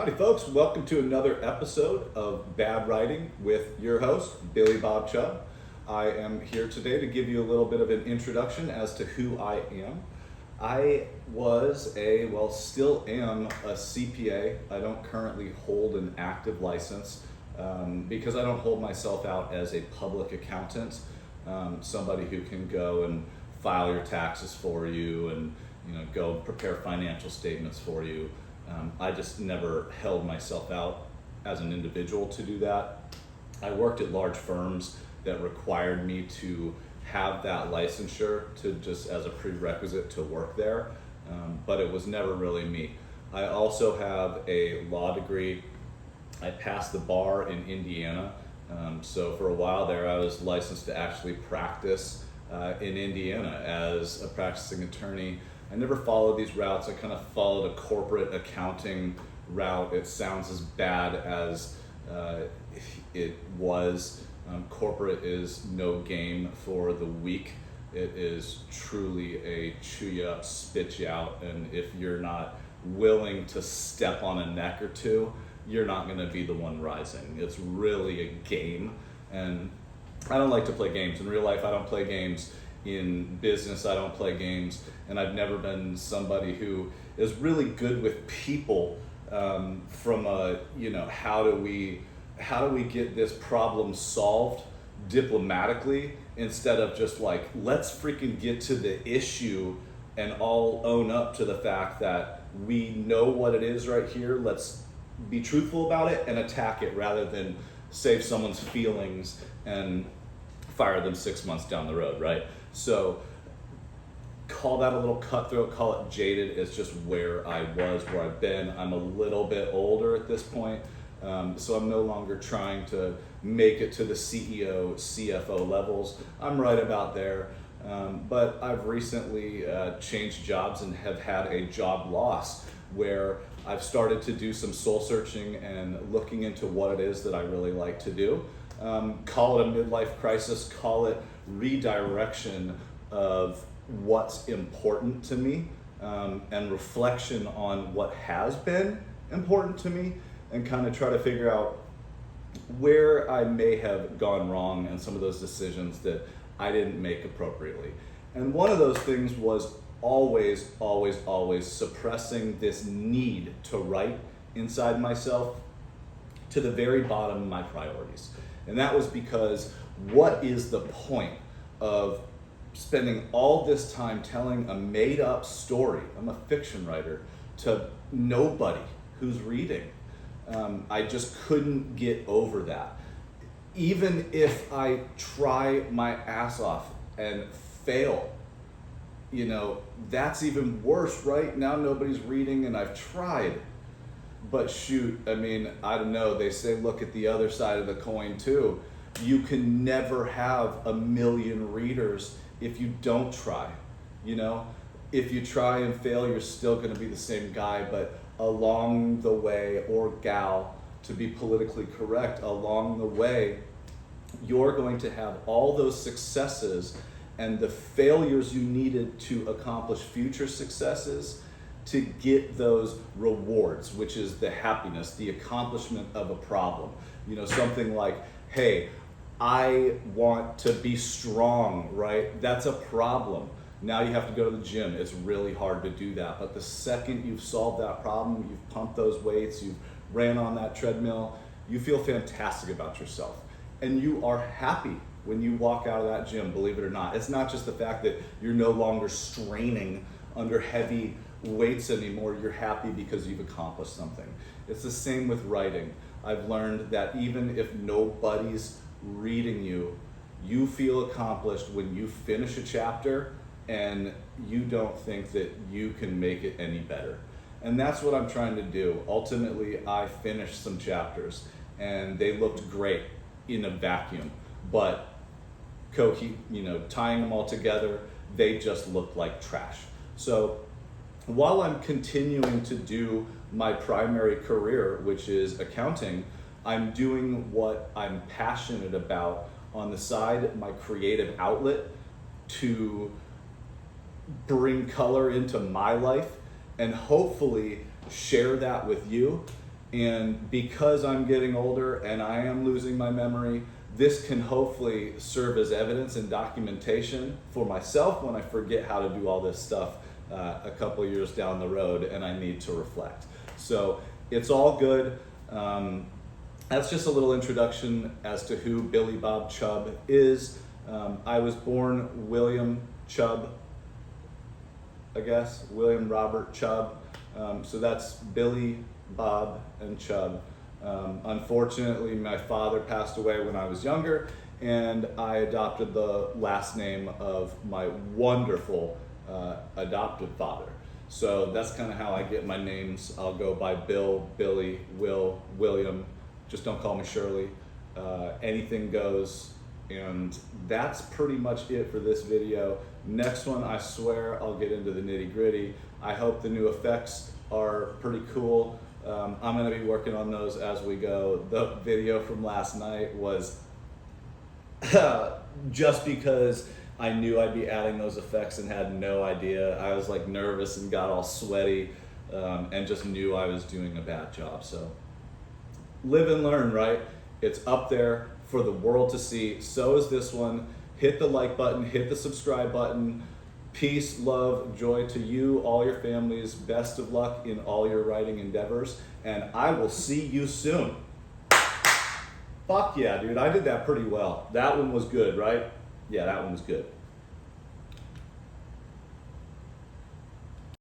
Howdy folks, welcome to another episode of Bad Writing with your host, Billy Bob Chubb. I am here today to give you a little bit of an introduction as to who I am. I still am a CPA. I don't currently hold an active license because I don't hold myself out as a public accountant, somebody who can go and file your taxes for you and go prepare financial statements for you. I just never held myself out as an individual to do that. I worked at large firms that required me to have that licensure to just as a prerequisite to work there, but it was never really me. I also have a law degree. I passed the bar in Indiana, so for a while there I was licensed to actually practice in Indiana as a practicing attorney. I never followed these routes. I kind of followed a corporate accounting route. It sounds as bad as it was. Corporate is no game for the weak. It is truly a chew you up, spit you out, and if you're not willing to step on a neck or two, you're not going to be the one rising. It's really a game, and I don't like to play games. In real life, I don't play games. In business, I don't play games, and I've never been somebody who is really good with people from a, how do we get this problem solved diplomatically instead of just like, let's freaking get to the issue and all own up to the fact that we know what it is right here. Let's be truthful about it and attack it rather than save someone's feelings and fire them 6 months down the road, right? So call that a little cutthroat, call it jaded. It's just where I was, where I've been. I'm a little bit older at this point, so I'm no longer trying to make it to the CEO, CFO levels. I'm right about there, but I've recently changed jobs and have had a job loss where I've started to do some soul searching and looking into what it is that I really like to do. Call it a midlife crisis, call it redirection of what's important to me, and reflection on what has been important to me, and kind of try to figure out where I may have gone wrong and some of those decisions that I didn't make appropriately. And one of those things was always suppressing this need to write inside myself to the very bottom of my priorities. And that was because what is the point of spending all this time telling a made up story? I'm a fiction writer to nobody who's reading. I just couldn't get over that. Even if I try my ass off and fail, that's even worse, right? Now nobody's reading and I've tried. But shoot, I don't know, they say look at the other side of the coin too. You can never have 1 million readers if you don't try. If you try and fail, you're still gonna be the same guy, but along the way, or gal, to be politically correct, along the way, you're going to have all those successes and the failures you needed to accomplish future successes to get those rewards, which is the happiness, the accomplishment of a problem. Something like, hey, I want to be strong, right? That's a problem. Now you have to go to the gym. It's really hard to do that. But the second you've solved that problem, you've pumped those weights, you've ran on that treadmill, you feel fantastic about yourself. And you are happy when you walk out of that gym, believe it or not. It's not just the fact that you're no longer straining under heavy weights anymore. You're happy because you've accomplished something. It's the same with writing. I've learned that even if nobody's reading you, you feel accomplished when you finish a chapter and you don't think that you can make it any better. And that's what I'm trying to do. Ultimately, I finished some chapters and they looked great in a vacuum, but tying them all together, they just looked like trash. So while I'm continuing to do my primary career, which is accounting, I'm doing what I'm passionate about on the side, my creative outlet, to bring color into my life and hopefully share that with you And because I'm getting older and I am losing my memory, this can hopefully serve as evidence and documentation for myself when I forget how to do all this stuff a couple of years down the road and I need to reflect. So it's all good. That's just a little introduction as to who Billy Bob Chubb is. I was born William Chubb, I guess, William Robert Chubb. So that's Billy, Bob, and Chubb. Unfortunately, my father passed away when I was younger, and I adopted the last name of my wonderful adopted father. So that's kind of how I get my names. I'll go by Bill, Billy, Will, William. Just don't call me Shirley. Anything goes. And that's pretty much it for this video. Next one, I swear I'll get into the nitty gritty. I hope the new effects are pretty cool. I'm gonna be working on those as we go. The video from last night was just because I knew I'd be adding those effects and had no idea. I was like nervous and got all sweaty and just knew I was doing a bad job. So live and learn, right? It's up there for the world to see. So is this one. Hit the like button, hit the subscribe button. Peace, love, joy to you, all your families. Best of luck in all your writing endeavors. And I will see you soon. Fuck yeah, dude. I did that pretty well. That one was good, right? Yeah, that one was good.